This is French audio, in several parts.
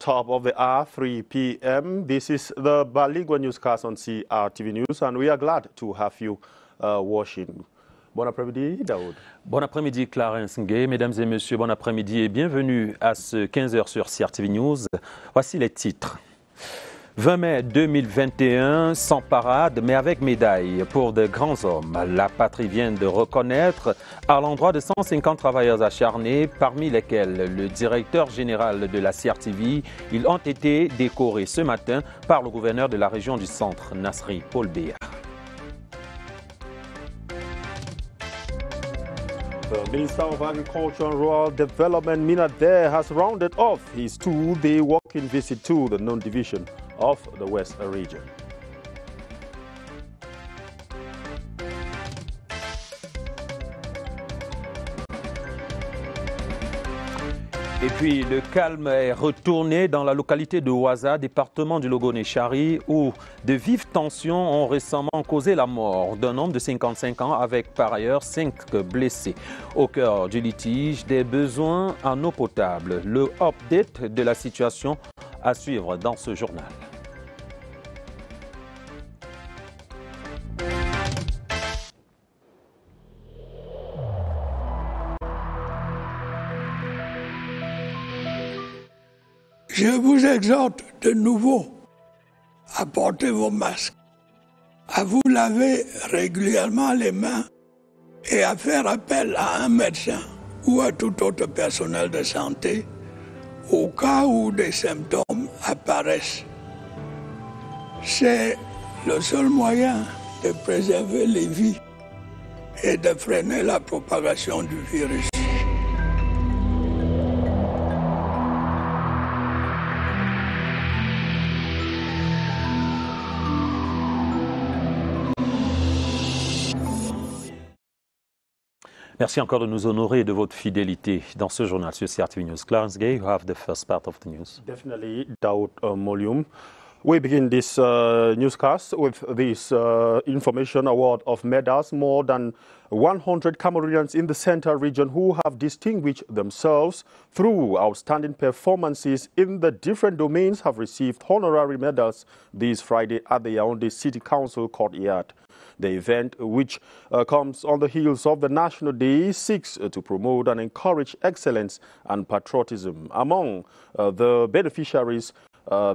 Top of the hour, 3 p.m. This is the Bilingual Newscast on CRTV News, and we are glad to have you watching. Bon après-midi, Daoud. Bon après-midi, Clarence Ngué. Mesdames et messieurs, bon après-midi et bienvenue à ce 15h sur CRTV News. Voici les titres. 20 mai 2021, sans parade, mais avec médaille pour de grands hommes. La patrie vient de reconnaître à l'endroit de 150 travailleurs acharnés, parmi lesquels le directeur général de la CRTV. Ils ont été décorés ce matin par le gouverneur de la région du Centre, Nasri Paul Béa. The Minister of Agriculture and Rural Development, Minader, has rounded off his two-day walking visit to the known division of the West region. Et puis, le calme est retourné dans la localité de Ouaza, département du Logone-Chari, où de vives tensions ont récemment causé la mort d'un homme de 55 ans avec par ailleurs 5 blessés. Au cœur du litige, des besoins en eau potable. Le update de la situation à suivre dans ce journal. Je vous exhorte de nouveau à porter vos masques, à vous laver régulièrement les mains et à faire appel à un médecin ou à tout autre personnel de santé au cas où des symptômes apparaissent. C'est le seul moyen de préserver les vies et de freiner la propagation du virus. Merci encore de nous honorer de votre fidélité dans ce journal sur CRTV News. Clarence Gay, you have the first part of the news. Definitely, Daoud Molium. We begin this newscast with this information award of medals. More than 100 Cameroonians in the Central region who have distinguished themselves through outstanding performances in the different domains have received honorary medals this Friday at the Yaoundé City Council courtyard. The event, which comes on the heels of the National Day, seeks to promote and encourage excellence and patriotism. Among the beneficiaries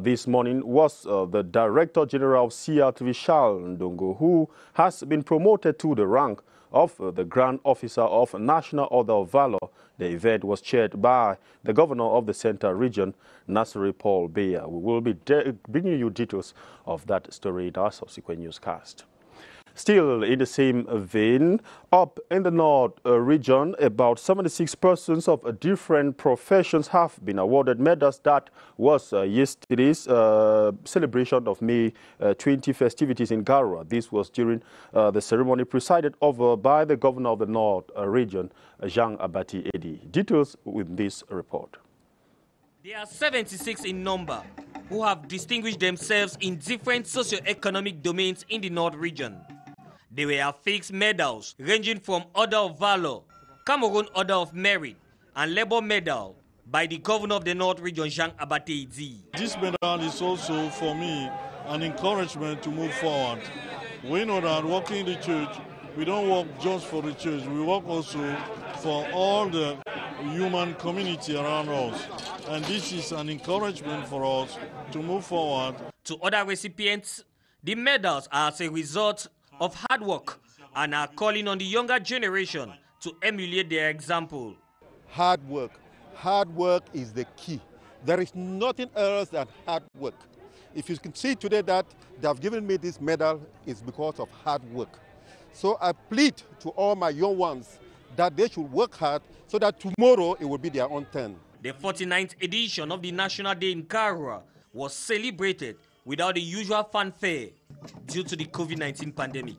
this morning was the Director General of CRTV, Charles Ndongo, who has been promoted to the rank of the Grand Officer of National Order of Valor. The event was chaired by the Governor of the Central Region, Nasri Paul Béa. We will be bringing you details of that story in our subsequent newscast. Still in the same vein, up in the North region, about 76 persons of different professions have been awarded medals. That was yesterday's celebration of May 20 festivities in Garua. This was during the ceremony presided over by the Governor of the North region, Jean Abati Edi. Details with this report. There are 76 in number who have distinguished themselves in different socio-economic domains in the North region. They were fixed medals ranging from Order of Valor, Cameroon Order of Merit, and Labour Medal by the Governor of the North Region, Jean Abate Edi. This medal is also, for me, an encouragement to move forward. We know that working in the church, we don't work just for the church, we work also for all the human community around us. And this is an encouragement for us to move forward. To other recipients, the medals are as a result of hard work and are calling on the younger generation to emulate their example. Hard work is the key. There is nothing else than hard work. If you can see today that they have given me this medal, it's because of hard work. So I plead to all my young ones that they should work hard so that tomorrow it will be their own turn. The 49th edition of the National Day in Karua was celebrated without the usual fanfare due to the COVID-19 pandemic.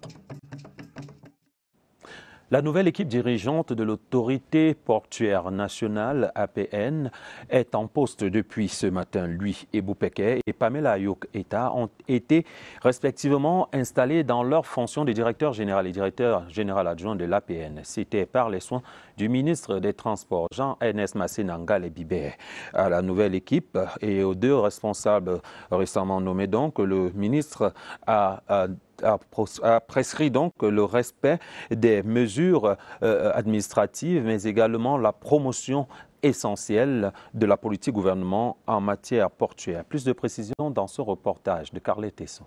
La nouvelle équipe dirigeante de l'autorité portuaire nationale, APN, est en poste depuis ce matin. Lui, Ebou Peke et Pamela Ayok Eta ont été respectivement installés dans leurs fonctions de directeur général et directeur général adjoint de l'APN. C'était par les soins du ministre des Transports, Jean-Ernest Massénanga Bibé, à la nouvelle équipe et aux deux responsables récemment nommés. Donc, le ministre a prescrit donc le respect des mesures administratives, mais également la promotion essentielle de la politique gouvernement en matière portuaire. Plus de précisions dans ce reportage de Carlet Tesso.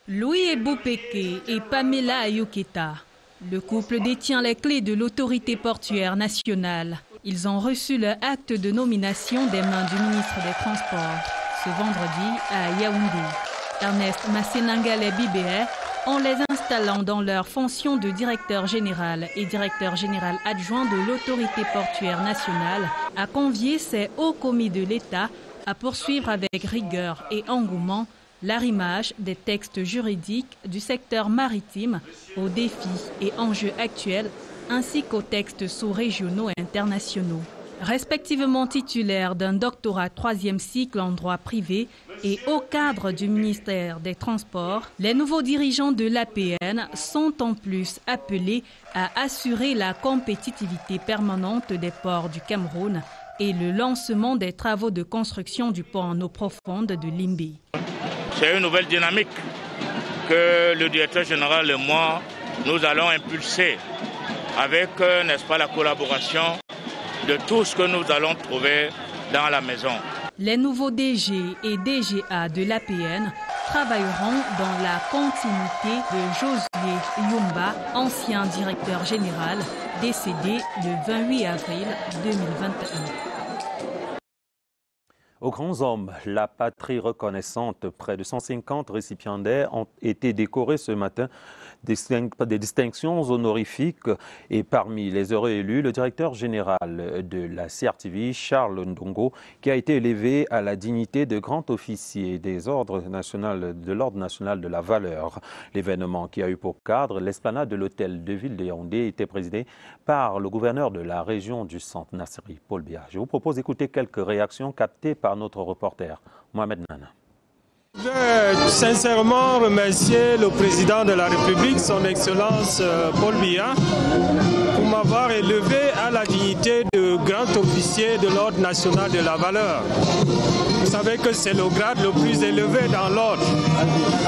Louis Boupeke et Pamela Ayoketa. Le couple détient les clés de l'autorité portuaire nationale. Ils ont reçu leur acte de nomination des mains du ministre des Transports ce vendredi à Yaoundé. Ernest Massénanga Bibé, en les installant dans leurs fonctions de directeur général et directeur général adjoint de l'autorité portuaire nationale, a convié ses hauts commis de l'État à poursuivre avec rigueur et engouement l'arrimage des textes juridiques du secteur maritime aux défis et enjeux actuels ainsi qu'aux textes sous-régionaux et internationaux. Respectivement titulaires d'un doctorat 3e cycle en droit privé et au cadre du ministère des Transports, les nouveaux dirigeants de l'APN sont en plus appelés à assurer la compétitivité permanente des ports du Cameroun et le lancement des travaux de construction du pont en eau profonde de Limbé. C'est une nouvelle dynamique que le directeur général et moi, nous allons impulser avec, n'est-ce pas, la collaboration de tout ce que nous allons trouver dans la maison. Les nouveaux DG et DGA de l'APN travailleront dans la continuité de Josué Yumba, ancien directeur général, décédé le 28 avril 2021. Aux grands hommes, la patrie reconnaissante, près de 150 récipiendaires ont été décorés ce matin des distinctions honorifiques et parmi les heureux élus, le directeur général de la CRTV, Charles Ndongo, qui a été élevé à la dignité de grand officier de l'Ordre national de la valeur. L'événement qui a eu pour cadre l'esplanade de l'hôtel de ville de Yaoundé était présidé par le gouverneur de la région du Centre, Nasseri Paul Biya. Je vous propose d'écouter quelques réactions captées par notre reporter, Mohamed Nana. Je veux sincèrement remercier le président de la République, son Excellence Paul Biya, pour m'avoir élevé à la dignité de grand officier de l'Ordre national de la valeur. Vous savez que c'est le grade le plus élevé dans l'ordre.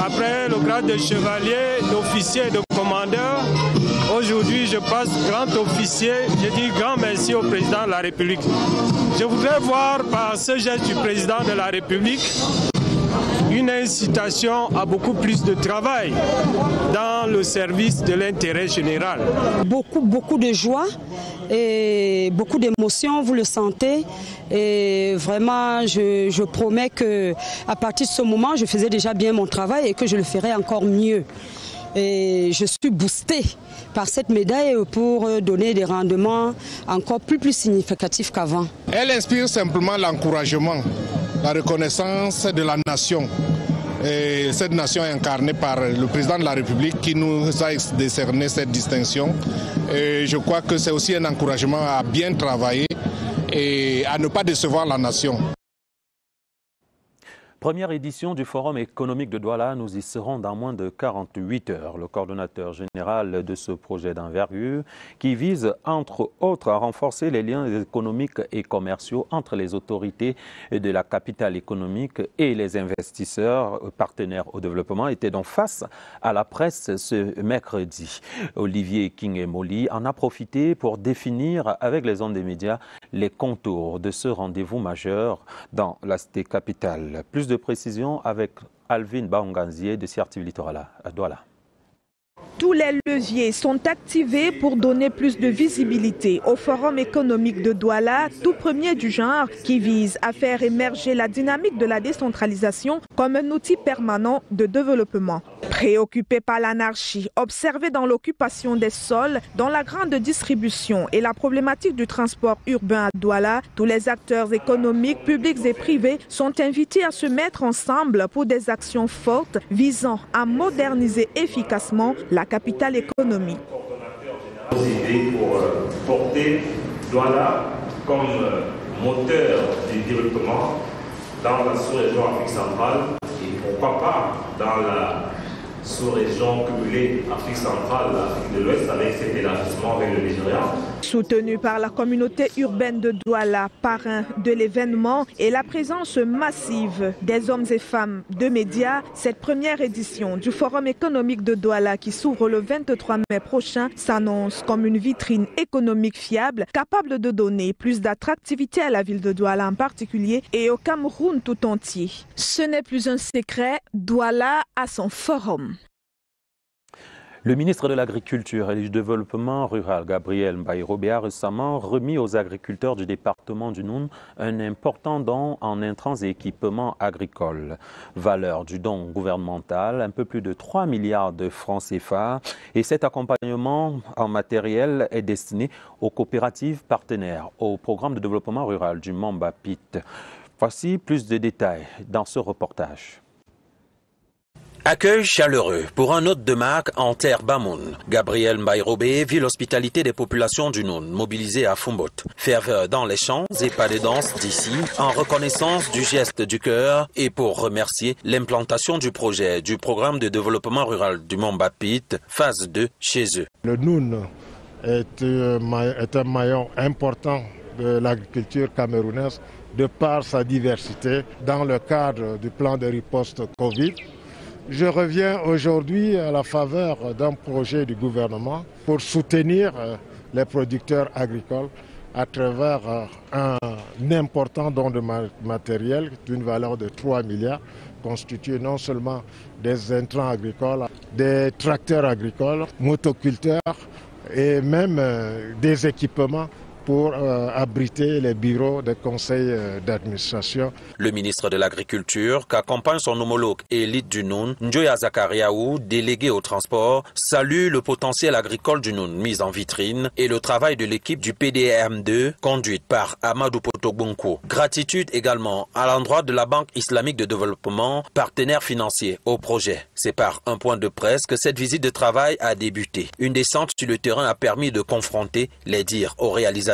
Après le grade de chevalier, d'officier et de commandeur, aujourd'hui je passe grand officier. Je dis grand merci au président de la République. Je voudrais voir par ce geste du président de la République une incitation à beaucoup plus de travail dans le service de l'intérêt général. Beaucoup de joie et beaucoup d'émotions, vous le sentez. Et vraiment, je promets qu'à partir de ce moment, je faisais déjà bien mon travail et que je le ferai encore mieux. Et je suis boostée par cette médaille pour donner des rendements encore plus significatifs qu'avant. Elle inspire simplement l'encouragement, la reconnaissance de la nation. Et cette nation est incarnée par le président de la République qui nous a décerné cette distinction. Et je crois que c'est aussi un encouragement à bien travailler et à ne pas décevoir la nation. Première édition du Forum économique de Douala, nous y serons dans moins de 48 heures. Le coordonnateur général de ce projet d'envergure qui vise entre autres à renforcer les liens économiques et commerciaux entre les autorités de la capitale économique et les investisseurs partenaires au développement était donc face à la presse ce mercredi. Olivier King-Emoli en a profité pour définir avec les hommes des médias les contours de ce rendez-vous majeur dans la cité capitale. Plus de précision avec Alvin Baonganzier de CRTV Littoral à Douala. Tous les leviers sont activés pour donner plus de visibilité au Forum économique de Douala, tout premier du genre, qui vise à faire émerger la dynamique de la décentralisation comme un outil permanent de développement. Préoccupés par l'anarchie observée dans l'occupation des sols, dans la grande distribution et la problématique du transport urbain à Douala, tous les acteurs économiques, publics et privés sont invités à se mettre ensemble pour des actions fortes visant à moderniser efficacement la capitale économique. Pour porter Douala comme moteur du développement dans la sous-région Afrique centrale et pourquoi pas dans la sous-région cumulée Afrique centrale, Afrique de l'Ouest, avec cet élargissement vers le Nigeria. Soutenu par la communauté urbaine de Douala, parrain de l'événement et la présence massive des hommes et femmes de médias, cette première édition du Forum économique de Douala qui s'ouvre le 23 mai prochain s'annonce comme une vitrine économique fiable, capable de donner plus d'attractivité à la ville de Douala en particulier et au Cameroun tout entier. Ce n'est plus un secret, Douala a son forum. Le ministre de l'Agriculture et du Développement rural, Gabriel Mbaye-Robé, a récemment remis aux agriculteurs du département du Noun un important don en intrants et équipements agricoles. Valeur du don gouvernemental, un peu plus de 3 milliards de francs CFA. Et cet accompagnement en matériel est destiné aux coopératives partenaires au programme de développement rural du Mamba-Pit. Voici plus de détails dans ce reportage. Accueil chaleureux pour un hôte de marque en terre Bamoun. Gabriel Mbaye-Robé vit l'hospitalité des populations du Noun, mobilisées à Fumbot. Ferveur dans les champs et pas de danse d'ici, en reconnaissance du geste du cœur et pour remercier l'implantation du projet du programme de développement rural du Mamba-Pit, phase 2, chez eux. Le Noun est un maillon important de l'agriculture camerounaise de par sa diversité dans le cadre du plan de riposte Covid. Je reviens aujourd'hui à la faveur d'un projet du gouvernement pour soutenir les producteurs agricoles à travers un important don de matériel d'une valeur de 3 milliards, constitué non seulement des intrants agricoles, des tracteurs agricoles, motoculteurs et même des équipements pour abriter les bureaux des conseils d'administration. Le ministre de l'Agriculture, qu'accompagne son homologue élite du Noun, Njoya Zakariaou, délégué au transport, salue le potentiel agricole du Noun mis en vitrine et le travail de l'équipe du PDM2 conduite par Amadou Potogbonko. Gratitude également à l'endroit de la Banque islamique de développement, partenaire financier au projet. C'est par un point de presse que cette visite de travail a débuté. Une descente sur le terrain a permis de confronter les dires aux réalisations.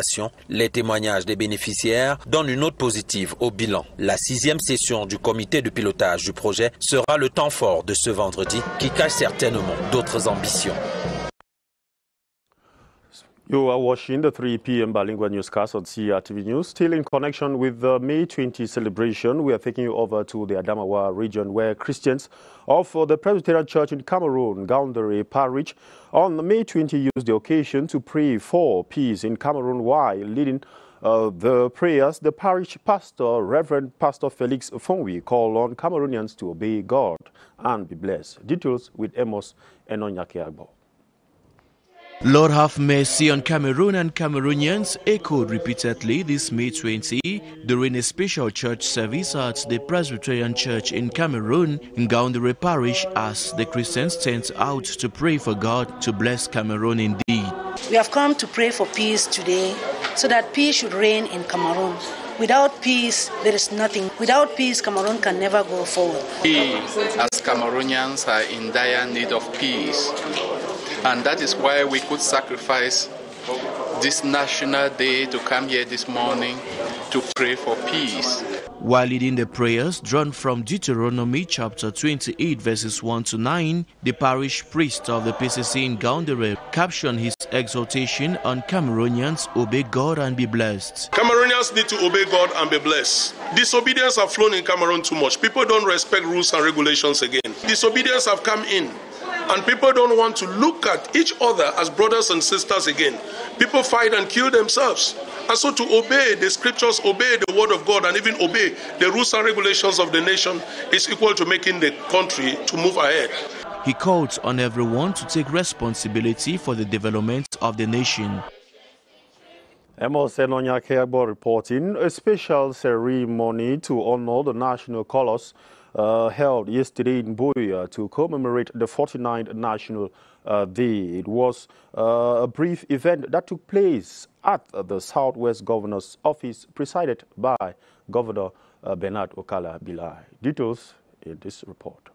Les témoignages des bénéficiaires donnent une note positive au bilan. La 6e session du comité de pilotage du projet sera le temps fort de ce vendredi qui cache certainement d'autres ambitions. You are watching the 3 p.m. bilingual newscast on CRTV News. Still in connection with the May 20 celebration, we are taking you over to the Adamawa region where Christians of the Presbyterian Church in Cameroon, Gaoundéré Parish, on May 20 used the occasion to pray for peace in Cameroon while leading the prayers. The parish pastor, Reverend Pastor Felix Fongwi, called on Cameroonians to obey God and be blessed. Details with Amos Enonyakeagbo. Lord have mercy on Cameroon and Cameroonians echoed repeatedly this May 20 during a special church service at the Presbyterian Church in Cameroon in Gaoundéré Parish as the Christians turned out to pray for God to bless Cameroon indeed. We have come to pray for peace today so that peace should reign in Cameroon. Without peace, there is nothing. Without peace, Cameroon can never go forward. We, as Cameroonians, are in dire need of peace. And that is why we could sacrifice this national day to come here this morning to pray for peace. While leading the prayers drawn from Deuteronomy chapter 28 verses 1 to 9, the parish priest of the PCC in Gaoundéré captioned his exhortation on Cameroonians obey God and be blessed. Cameroonians need to obey God and be blessed. Disobedience have flown in Cameroon too much. People don't respect rules and regulations again. Disobedience have come in. And people don't want to look at each other as brothers and sisters again. People fight and kill themselves. And so to obey the scriptures, obey the word of God, and even obey the rules and regulations of the nation is equal to making the country to move ahead. He called on everyone to take responsibility for the development of the nation. Amos Enonyakeagbo reporting. A special ceremony to honor the national colors held yesterday in Buea to commemorate the 49th National Day. It was a brief event that took place at the Southwest Governor's Office, presided by Governor Bernard Okala Bilai. Details in this report.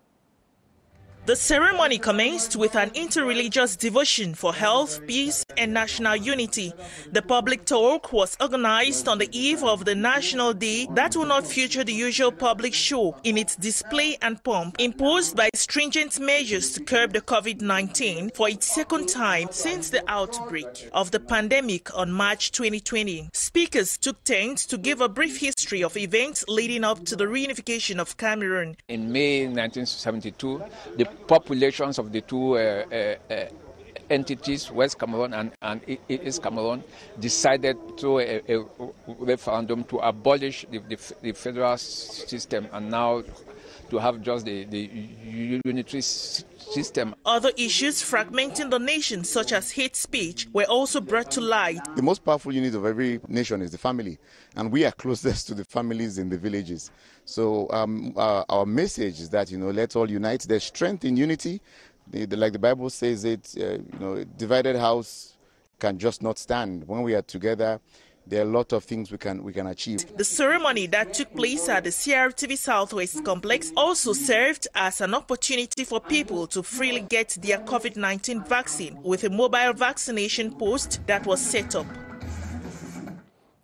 The ceremony commenced with an interreligious devotion for health, peace, and national unity. The public talk was organized on the eve of the National Day that will not feature the usual public show in its display and pomp, imposed by stringent measures to curb the COVID-19 for its second time since the outbreak of the pandemic on March 2020. Speakers took turns to give a brief history of events leading up to the reunification of Cameroon. In May 1972, the populations of the two entities, West Cameroon and East Cameroon, decided through a referendum to abolish the federal system and now to have just the unitary system. Other issues fragmenting the nation, such as hate speech, were also brought to light. The most powerful unit of every nation is the family, and we are closest to the families in the villages. So our message is that, let's all unite. There's strength in unity. Like the Bible says it, divided house can just not stand. When we are together, there are a lot of things we can achieve. The ceremony that took place at the CRTV Southwest Complex also served as an opportunity for people to freely get their COVID-19 vaccine with a mobile vaccination post that was set up.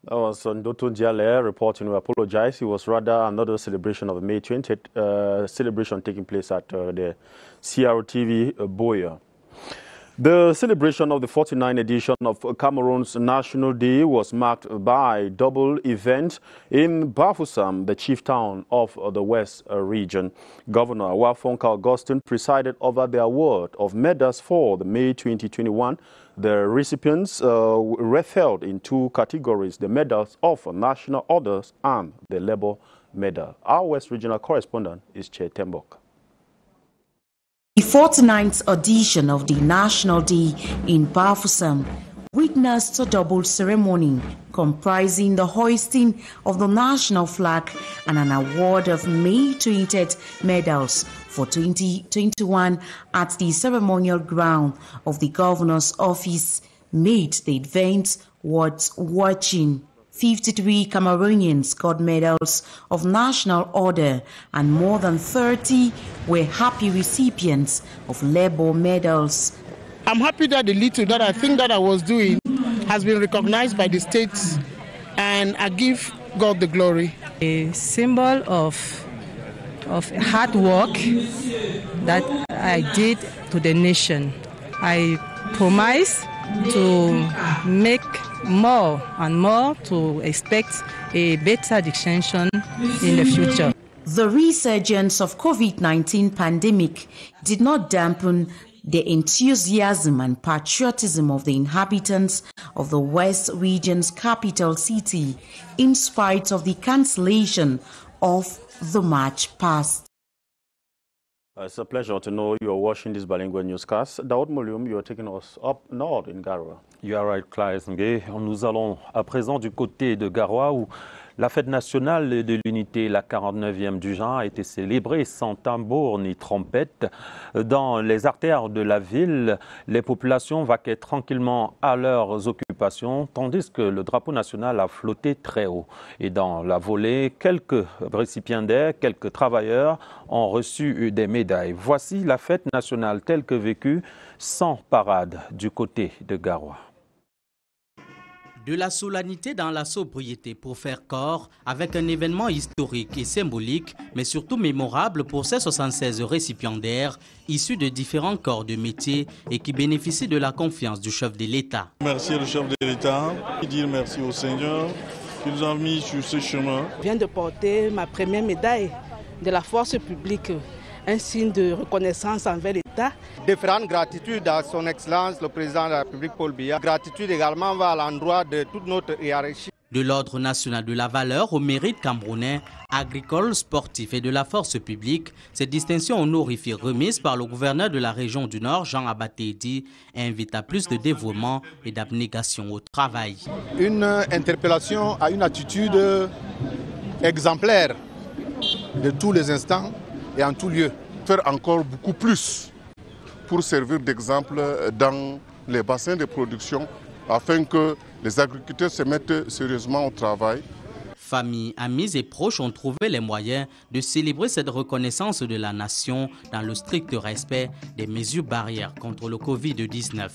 That was Ndoto Diale reporting. We apologize. It was rather another celebration of the May 20th celebration taking place at the CRTV Boya. The celebration of the 49th edition of Cameroon's National Day was marked by a double event in Bafoussam, the chief town of the West region. Governor Wafonka Augustine presided over the award of medals for the May 2021. The recipients were held in two categories, the medals of national orders and the labor medal. Our West regional correspondent is Che Tembok. The 49th edition of the National Day in Bafoussam witnessed a double ceremony comprising the hoisting of the national flag and an award of May 20th medals for 2021 at the ceremonial ground of the governor's office made the event worth watching. 53 Cameroonians got medals of national order and more than 30 were happy recipients of labor medals. I'm happy that the little that I think that I was doing has been recognized by the states, and I give God the glory. A symbol of hard work that I did to the nation. I promise to make more and more to expect a better distinction in the future. The resurgence of COVID-19 pandemic did not dampen the enthusiasm and patriotism of the inhabitants of the West region's capital city, in spite of the cancellation of the March past. It's a pleasure to know you are watching this bilingual newscast. Daoud Molium, you are taking us up north in Garoua. You are right, Claire Ngué. Nous allons à présent du côté de Garoua où la fête nationale de l'unité, la 49e du genre, a été célébrée sans tambour ni trompette. Dans les artères de la ville, les populations vaquaient tranquillement à leurs occupations, tandis que le drapeau national a flotté très haut. Et dans la volée, quelques récipiendaires, quelques travailleurs ont reçu des médailles. Voici la fête nationale telle que vécue, sans parade du côté de Garoua. De la solennité dans la sobriété pour faire corps avec un événement historique et symbolique, mais surtout mémorable pour ces 76 récipiendaires issus de différents corps de métier et qui bénéficient de la confiance du chef de l'État. Merci au chef de l'État, dire merci au Seigneur qui nous a mis sur ce chemin. Je viens de porter ma première médaille de la force publique, un signe de reconnaissance envers l'État. Différentes gratitudes à son Excellence, le Président de la République Paul Biya. Gratitude également va à l'endroit de toute notre hiérarchie. De l'Ordre national de la valeur au mérite camerounais, agricole, sportif et de la force publique, cette distinction honorifique remise par le gouverneur de la région du Nord, Jean Abatédi, invite à plus de dévouement et d'abnégation au travail. Une interpellation à une attitude exemplaire de tous les instants et en tout lieu. Faire encore beaucoup plus pour servir d'exemple dans les bassins de production afin que les agriculteurs se mettent sérieusement au travail. Familles, amis et proches ont trouvé les moyens de célébrer cette reconnaissance de la nation dans le strict respect des mesures barrières contre le Covid-19.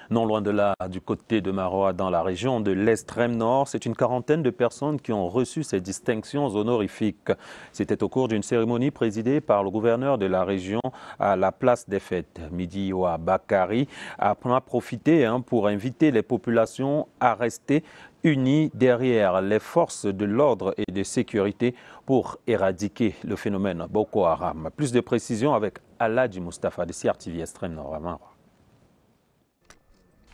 Non loin de là, du côté de Maroa, dans la région de l'extrême nord, c'est une quarantaine de personnes qui ont reçu ces distinctions honorifiques. C'était au cours d'une cérémonie présidée par le gouverneur de la région à la place des fêtes. Midi Oa Bakari a profité pour inviter les populations à rester unis derrière les forces de l'ordre et de sécurité pour éradiquer le phénomène Boko Haram. Plus de précisions avec Aladji Mustafa de CRTV Extrême Nord à Maroa.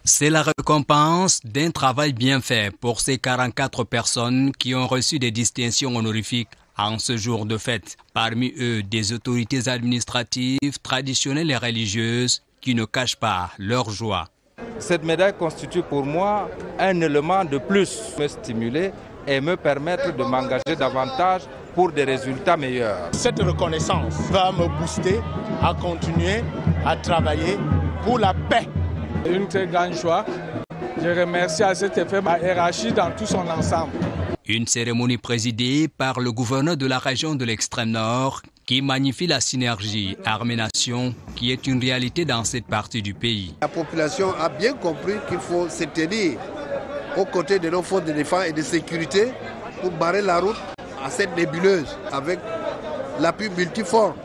C'est la récompense d'un travail bien fait pour ces 44 personnes qui ont reçu des distinctions honorifiques en ce jour de fête. Parmi eux, des autorités administratives, traditionnelles et religieuses qui ne cachent pas leur joie. Cette médaille constitue pour moi un élément de plus, me stimuler et me permettre de m'engager davantage pour des résultats meilleurs. Cette reconnaissance va me booster à continuer à travailler pour la paix. Une très grande joie. Je remercie à cet effet ma hiérarchie dans tout son ensemble. Une cérémonie présidée par le gouverneur de la région de l'extrême nord qui magnifie la synergie armée-nation qui est une réalité dans cette partie du pays. La population a bien compris qu'il faut se tenir aux côtés de nos forces de défense et de sécurité pour barrer la route à cette nébuleuse avec l'appui multiforme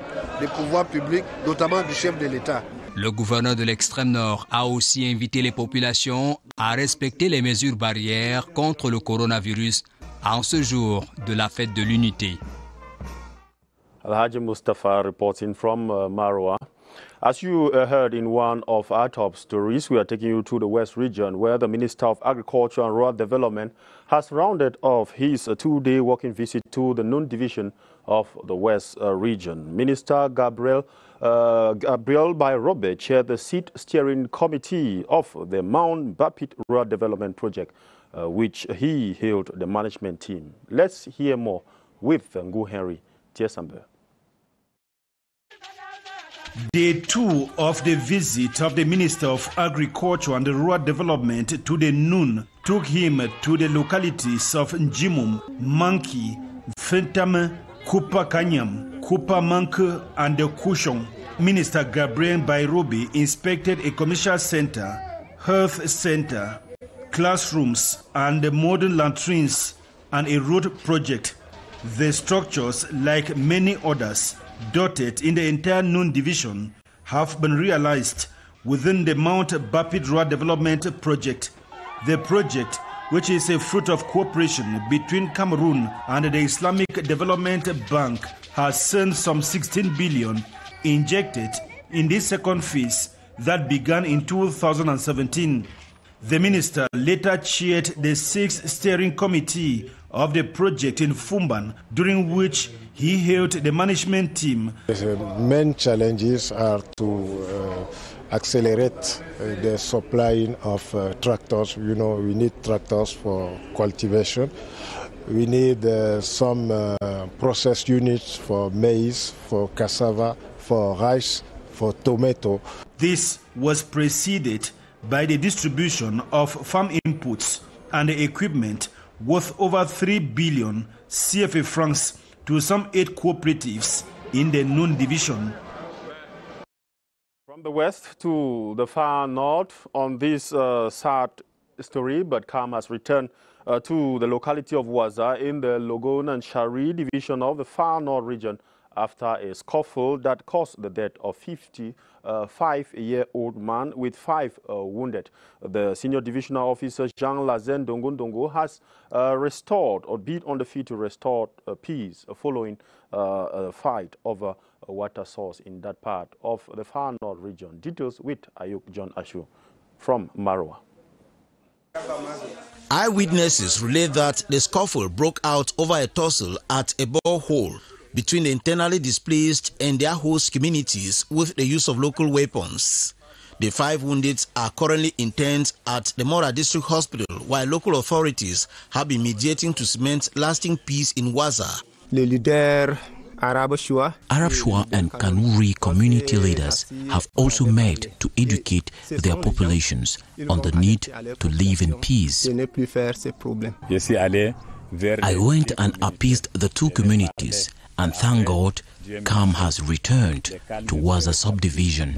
des pouvoirs publics, notamment du chef de l'État. Le gouverneur de l'extrême nord a aussi invité les populations à respecter les mesures barrières contre le coronavirus en ce jour de la fête de l'unité. Alhaji Mustafa reporting from Maroa. As you heard in one of our top stories, we are taking you to the West region where the Minister of Agriculture and Rural Development has rounded off his two-day working visit to the Noon division of the West region. Minister Gabriel Bairobe chaired the seat steering committee of the Mount Bapit Rural Development Project, which he held the management team. Let's hear more with Ngu Henry Tiesambe. Day 2 of the visit of the Minister of Agriculture and Rural Development to the Noon took him to the localities of Njimum, Manki, Fentame, Kupa Kanyam, Kupa Manke, and the Kushong. Minister Gabriel Bairobe inspected a commercial center, health center, classrooms, and modern latrines and a road project. The structures, like many others, dotted in the entire Noon division, have been realized within the Mount Bapit Rural Development Project. The project, which is a fruit of cooperation between Cameroon and the Islamic Development Bank, has seen some 16 billion injected in this second phase that began in 2017. The minister later chaired the 6th steering committee of the project in Fumban, during which he held the management team. The main challenges are to accelerate the supplying of tractors. You know, we need tractors for cultivation. We need some process units for maize, for cassava, for rice, for tomato. This was preceded by the distribution of farm inputs and equipment worth over 3 billion CFA francs to some 8 cooperatives in the Noon division. From the west to the far north on this sad story, but calm has returned to the locality of Waza in the Logon and Shari division of the far north region after a scuffle that caused the death of 55-year-old man with 5 wounded. The senior divisional officer Jean Lazen Dongondongo has restored or beat on the feet to restore peace following a fight over a water source in that part of the far north region. Details with Ayuk John Ashu from Maroa. Eyewitnesses relate that the scuffle broke out over a tussle at a borehole between the internally displaced and their host communities with the use of local weapons. The 5 wounded are currently interned at the Mora District Hospital, while local authorities have been mediating to cement lasting peace in Waza. Les leaders Arab Shua and Kanuri community leaders have also met to educate their populations on the need to live in peace. I went and appeased the two communities, and thank God, calm has returned to Waza subdivision.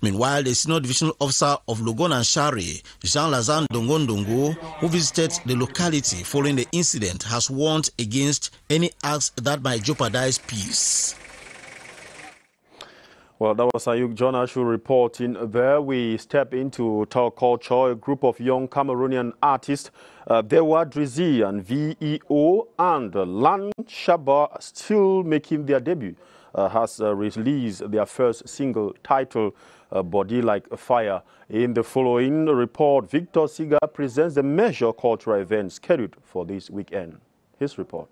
Meanwhile, the senior divisional officer of Logon and Shari, Jean-Lazare Ndongondongo, who visited the locality following the incident, has warned against any acts that might jeopardize peace. Well, that was Ayuk John Ashu reporting there. We step into talk culture. A group of young Cameroonian artists, Dewa Drizzy and VEO and Lan Shaba, still making their debut, has released their first single titled Body Like a Fire. In the following report, Victor Siga presents the major cultural events scheduled for this weekend. His report.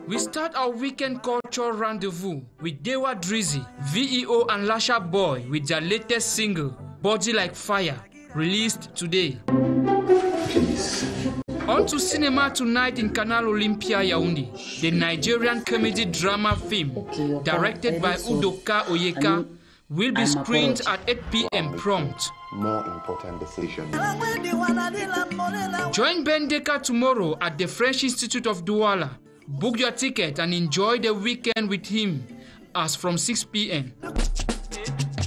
We start our weekend cultural rendezvous with Dewa Drizzy, VEO and Lasha Boy with their latest single, Body Like Fire, released today. On to cinema tonight in Canal Olympia Yaoundé, the Nigerian comedy drama film, directed by Udoka Oyeka, will be screened at 8 p.m. prompt. More important decision. Join Ben Deka tomorrow at the French Institute of Douala. Book your ticket and enjoy the weekend with him as from 6 p.m.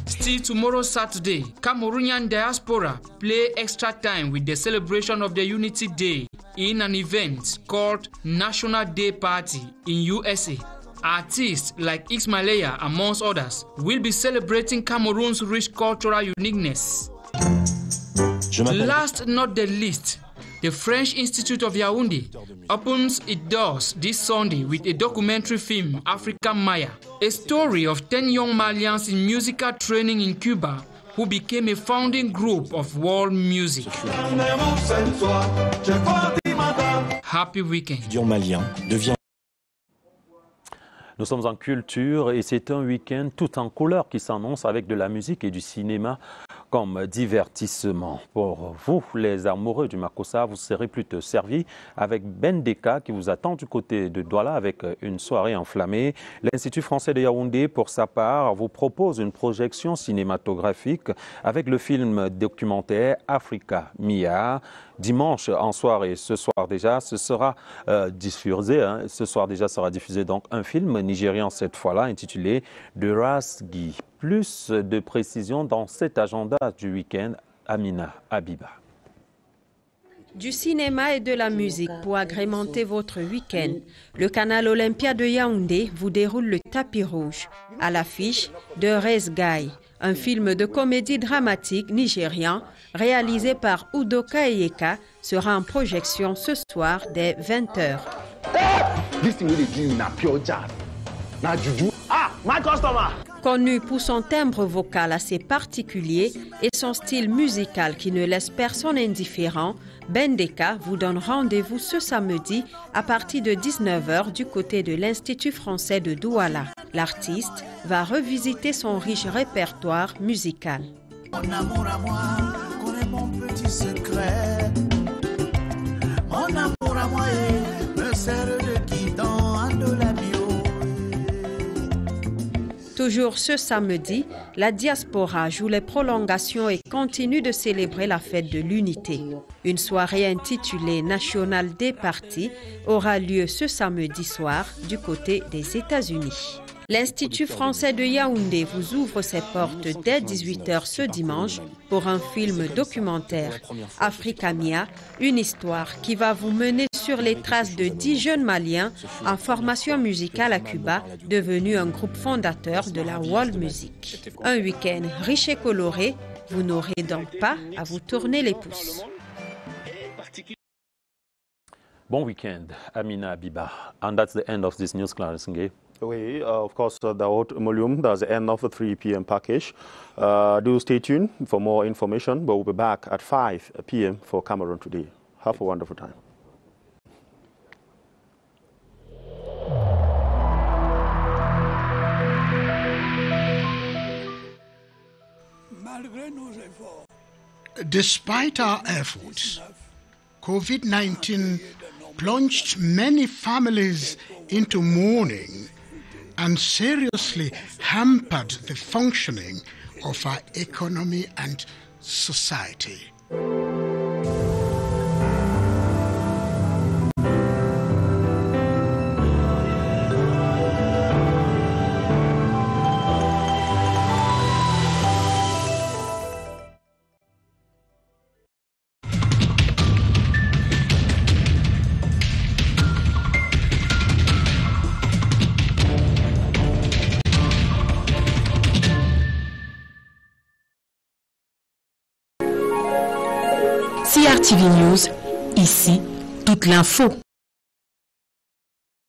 Still tomorrow Saturday, Cameroonian diaspora play extra time with the celebration of the Unity Day in an event called National Day Party in USA. Artists like Ismailaya, amongst others, will be celebrating Cameroon's rich cultural uniqueness. Last not the least, the French Institute of Yaoundé opens its doors this Sunday with a documentary film, Africa Maya, a story of 10 young Malians in musical training in Cuba who became a founding group of world music. Happy weekend. Nous sommes en culture et c'est un week-end tout en couleurs qui s'annonce avec de la musique et du cinéma comme divertissement. Pour vous, les amoureux du Makossa, vous serez plutôt servis avec Ben Deka qui vous attend du côté de Douala avec une soirée enflammée. L'Institut français de Yaoundé, pour sa part, vous propose une projection cinématographique avec le film documentaire Africa Mia. Dimanche en soirée, ce soir déjà, ce sera diffusé. Ce soir déjà sera diffusé donc un film nigérian cette fois-là intitulé The Rasgi. Plus de précisions dans cet agenda du week-end, Amina Abiba. Du cinéma et de la musique pour agrémenter votre week-end. Le canal Olympia de Yaoundé vous déroule le tapis rouge. À l'affiche, The Rasgi, un film de comédie dramatique nigérian réalisé par Udoka Oyeka, sera en projection ce soir dès 20h. Connu pour son timbre vocal assez particulier et son style musical qui ne laisse personne indifférent, Ben Deka vous donne rendez-vous ce samedi à partir de 19h du côté de l'Institut français de Douala. L'artiste va revisiter son riche répertoire musical. Mon amour à moi, connais mon petit secret. Mon amour à moi, me sert de guidon de la bio. Toujours ce samedi, la diaspora joue les prolongations et continue de célébrer la fête de l'unité. Une soirée intitulée National Day Party aura lieu ce samedi soir du côté des États-Unis. L'Institut français de Yaoundé vous ouvre ses portes dès 18h ce dimanche pour un film documentaire, Africa Mia, une histoire qui va vous mener sur les traces de 10 jeunes Maliens en formation musicale à Cuba, devenu un groupe fondateur de la world music. Un week-end riche et coloré, vous n'aurez donc pas à vous tourner les pouces. Bon week-end, Amina Abiba. And that's the end of this news, Clarence Ngé. Of course, the Haute Molium, that's the end of the 3 p.m. package. Do stay tuned for more information, but we'll be back at 5 p.m. for Cameroon Today. Have a wonderful time. Despite our efforts, COVID-19 plunged many families into mourning and seriously hampered the functioning of our economy and society. CRTV News, ici, toute l'info.